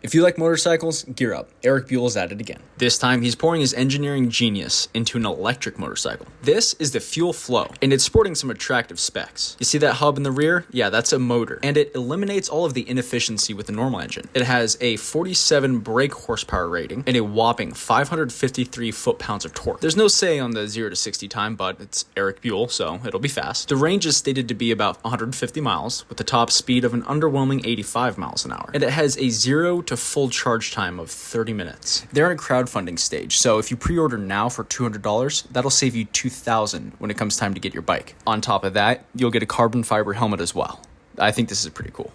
If you like motorcycles, gear up. Eric Buell is at it again. This time, he's pouring his engineering genius into an electric motorcycle. This is the Fuel Flow, and it's sporting some attractive specs. You see that hub in the rear? Yeah, that's a motor, and it eliminates all of the inefficiency with the normal engine. It has a 47 brake horsepower rating and a whopping 553 foot-pounds of torque. There's no say on the 0 to 60 time, but it's Eric Buell, so it'll be fast. The range is stated to be about 150 miles, with a top speed of an underwhelming 85 miles an hour, and it has a 0 to full charge time of 30 minutes. They're in a crowdfunding stage, so if you pre-order now for $200, that'll save you $2,000 when it comes time to get your bike. On top of that, you'll get a carbon fiber helmet as well. I think this is pretty cool.